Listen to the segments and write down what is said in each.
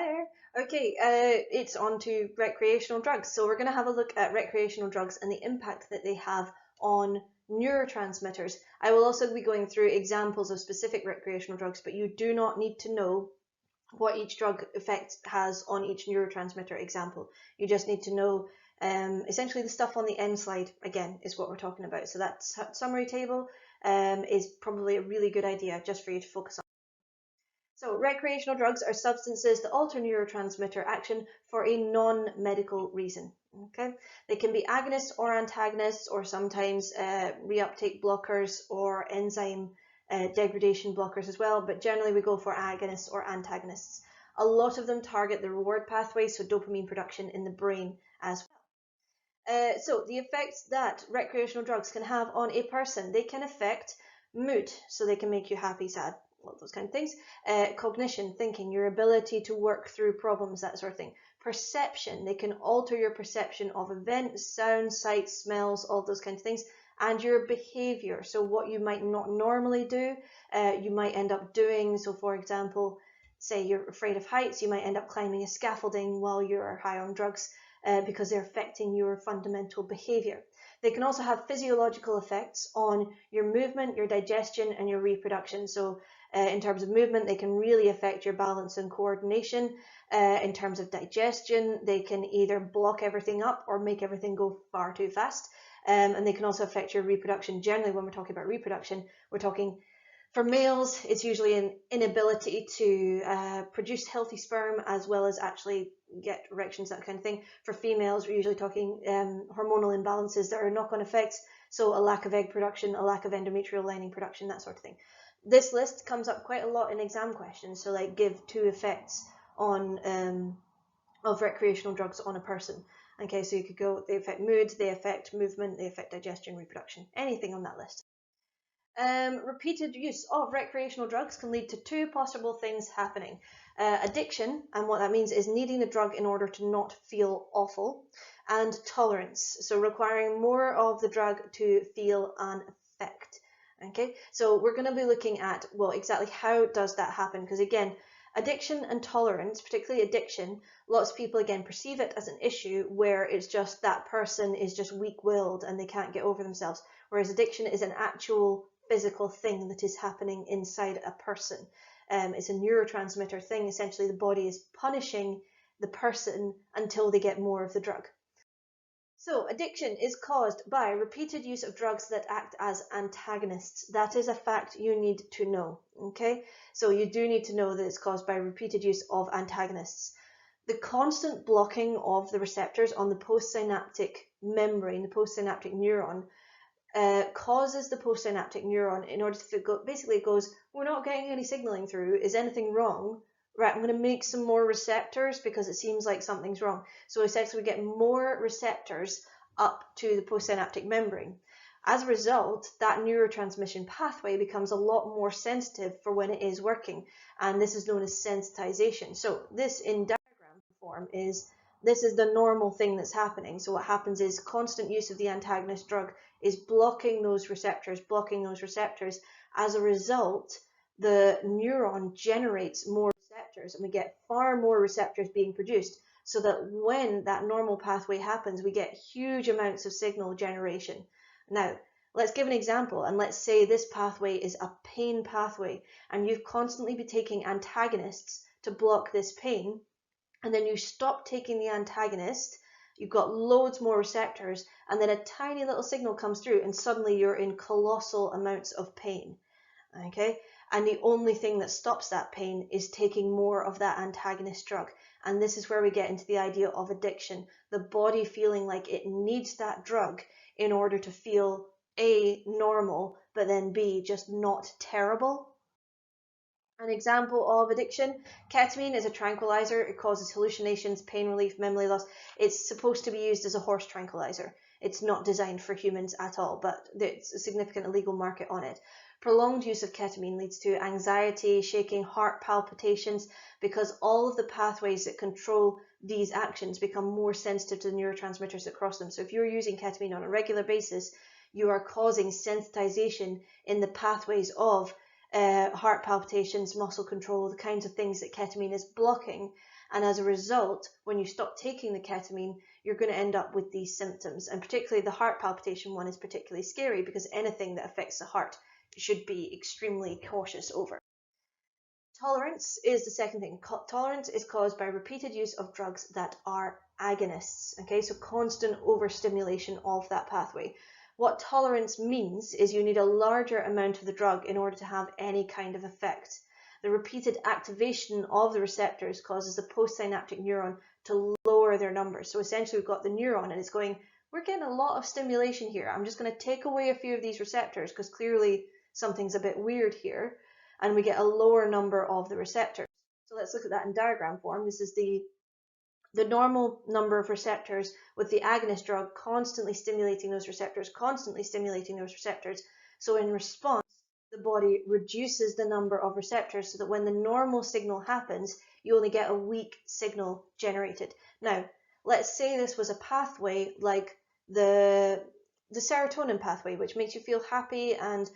Hi there. Okay, it's on to recreational drugs. So we're going to have a look at recreational drugs and the impact that they have on neurotransmitters. I will also be going through examples of specific recreational drugs, but you do not need to know what each drug effect has on each neurotransmitter example. You just need to know essentially the stuff on the end slide, again, is what we're talking about. So that summary table is probably a really good idea just for you to focus on. So recreational drugs are substances that alter neurotransmitter action for a non-medical reason. Okay, they can be agonists or antagonists, or sometimes reuptake blockers or enzyme degradation blockers as well, but generally we go for agonists or antagonists. A lot of them target the reward pathway, so dopamine production in the brain as well. So the effects that recreational drugs can have on a person, they can affect mood, so they can make you happy, sad, all those kind of things. Cognition, thinking, your ability to work through problems, that sort of thing. Perception, they can alter your perception of events, sounds, sights, smells, all those kinds of things. And your behavior, so what you might not normally do, you might end up doing. So for example, say you're afraid of heights, you might end up climbing a scaffolding while you're high on drugs because they're affecting your fundamental behavior. They can also have physiological effects on your movement, your digestion, and your reproduction. So in terms of movement, they can really affect your balance and coordination. In terms of digestion, they can either block everything up or make everything go far too fast. And they can also affect your reproduction. Generally, when we're talking about reproduction, we're talking, for males, it's usually an inability to produce healthy sperm as well as actually get erections, that kind of thing. For females, we're usually talking hormonal imbalances that are knock-on effects. So a lack of egg production, a lack of endometrial lining production, that sort of thing. This list comes up quite a lot in exam questions. So like, give 2 effects on of recreational drugs on a person. Okay, so you could go, they affect mood, they affect movement, they affect digestion, reproduction, anything on that list. Repeated use of recreational drugs can lead to 2 possible things happening. Addiction, and what that means is needing the drug in order to not feel awful, and tolerance, so requiring more of the drug to feel an effect. Okay, so we're going to be looking at, well, exactly how does that happen? Because again, addiction and tolerance, particularly addiction, lots of people again perceive it as an issue where it's just that person is just weak-willed and they can't get over themselves, whereas addiction is an actual physical thing that is happening inside a person. It's a neurotransmitter thing. Essentially, the body is punishing the person until they get more of the drug. So addiction is caused by repeated use of drugs that act as antagonists. That is a fact you need to know, okay? So you do need to know that it's caused by repeated use of antagonists. The constant blocking of the receptors on the postsynaptic membrane, the postsynaptic neuron, causes the postsynaptic neuron, in order to go, basically it goes, we're not getting any signaling through, is anything wrong? Right, I'm going to make some more receptors because it seems like something's wrong. So essentially we get more receptors up to the postsynaptic membrane. As a result, that neurotransmission pathway becomes a lot more sensitive for when it is working, and this is known as sensitization. So this in diagram form is, this is the normal thing that's happening. So what happens is constant use of the antagonist drug is blocking those receptors. As a result, the neuron generates more receptors, and we get far more receptors being produced, so that when that normal pathway happens, we get huge amounts of signal generation. Now, let's give an example, and let's say this pathway is a pain pathway, and you've constantly been taking antagonists to block this pain, and then you stop taking the antagonist, you've got loads more receptors, and then a tiny little signal comes through, and suddenly you're in colossal amounts of pain. Okay, and the only thing that stops that pain is taking more of that antagonist drug. And this is where we get into the idea of addiction, the body feeling like it needs that drug in order to feel A, normal, but then B, just not terrible. An example of addiction, ketamine is a tranquilizer. It causes hallucinations, pain relief, memory loss. It's supposed to be used as a horse tranquilizer. It's not designed for humans at all, but there's a significant illegal market on it. Prolonged use of ketamine leads to anxiety, shaking, heart palpitations, because all of the pathways that control these actions become more sensitive to the neurotransmitters that cross them. So if you're using ketamine on a regular basis, you are causing sensitization in the pathways of heart palpitations, muscle control, the kinds of things that ketamine is blocking. And as a result, when you stop taking the ketamine, you're going to end up with these symptoms. And particularly the heart palpitation one is particularly scary because anything that affects the heart you should be extremely cautious over. Tolerance is the second thing. Tolerance is caused by repeated use of drugs that are agonists. Okay, so constant overstimulation of that pathway. What tolerance means is you need a larger amount of the drug in order to have any kind of effect. The repeated activation of the receptors causes the postsynaptic neuron to lower their numbers. So essentially we've got the neuron and it's going, we're getting a lot of stimulation here. I'm just going to take away a few of these receptors because clearly something's a bit weird here. And we get a lower number of the receptors. So let's look at that in diagram form. This is the normal number of receptors with the agonist drug constantly stimulating those receptors, So in response, the body reduces the number of receptors so that when the normal signal happens, you only get a weak signal generated. Now, let's say this was a pathway like the serotonin pathway, which makes you feel happy and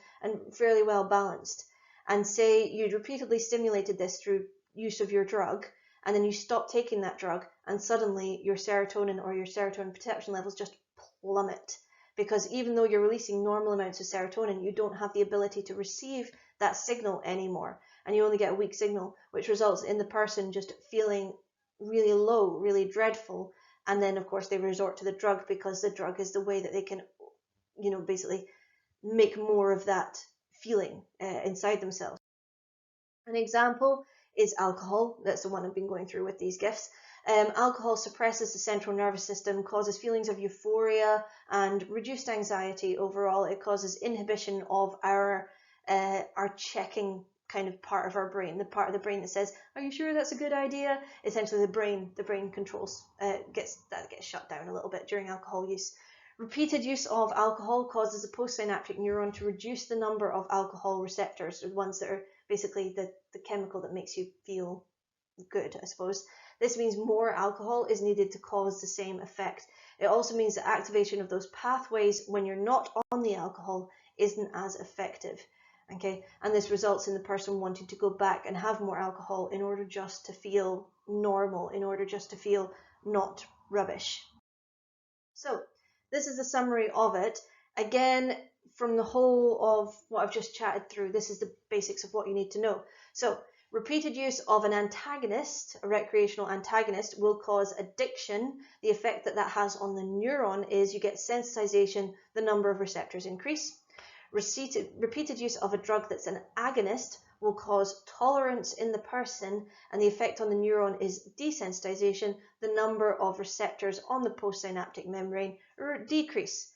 fairly well balanced. And say you'd repeatedly stimulated this through use of your drug, and then you stop taking that drug, and suddenly your serotonin or your serotonin perception levels just plummet. Because even though you're releasing normal amounts of serotonin, you don't have the ability to receive that signal anymore, and you only get a weak signal, which results in the person just feeling really low, really dreadful, and then of course they resort to the drug because the drug is the way that they can, basically make more of that feeling inside themselves. An example is alcohol. That's the one I've been going through with these gifts. Alcohol suppresses the central nervous system, causes feelings of euphoria and reduced anxiety overall. It causes inhibition of our checking kind of part of our brain, the part of the brain that says, "Are you sure that's a good idea?" Essentially, the brain controls gets shut down a little bit during alcohol use. Repeated use of alcohol causes the postsynaptic neuron to reduce the number of alcohol receptors, the ones that are basically the chemical that makes you feel good, I suppose. This means more alcohol is needed to cause the same effect. It also means that activation of those pathways when you're not on the alcohol isn't as effective. Okay, and this results in the person wanting to go back and have more alcohol in order just to feel normal, in order just to feel not rubbish. So this is a summary of it. Again, from the whole of what I've just chatted through, this is the basics of what you need to know. So repeated use of an antagonist, a recreational antagonist, will cause addiction. The effect that has on the neuron is you get sensitization, the number of receptors increase. Repeated use of a drug that's an agonist will cause tolerance in the person, and the effect on the neuron is desensitization, the number of receptors on the postsynaptic membrane decrease.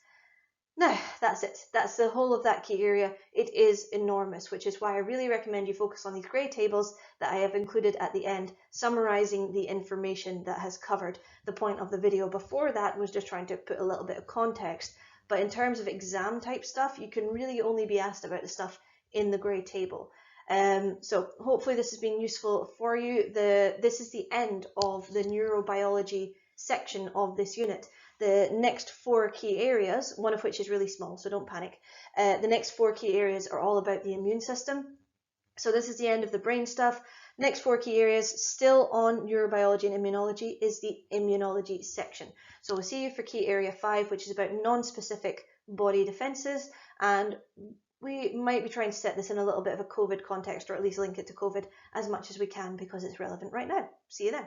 Now, that's it. That's the whole of that key area. It is enormous, which is why I really recommend you focus on these grey tables that I have included at the end, summarizing the information that has covered. The point of the video before that was just trying to put a little bit of context. But in terms of exam type stuff, you can really only be asked about the stuff in the grey table. So hopefully this has been useful for you. This is the end of the neurobiology section of this unit. The next 4 key areas, one of which is really small, so don't panic. The next 4 key areas are all about the immune system. So this is the end of the brain stuff. Next 4 key areas, still on neurobiology and immunology, is the immunology section. So we'll see you for key area 5, which is about non-specific body defenses, and we might be trying to set this in a little bit of a COVID context, or at least link it to COVID as much as we can because it's relevant right now. See you then.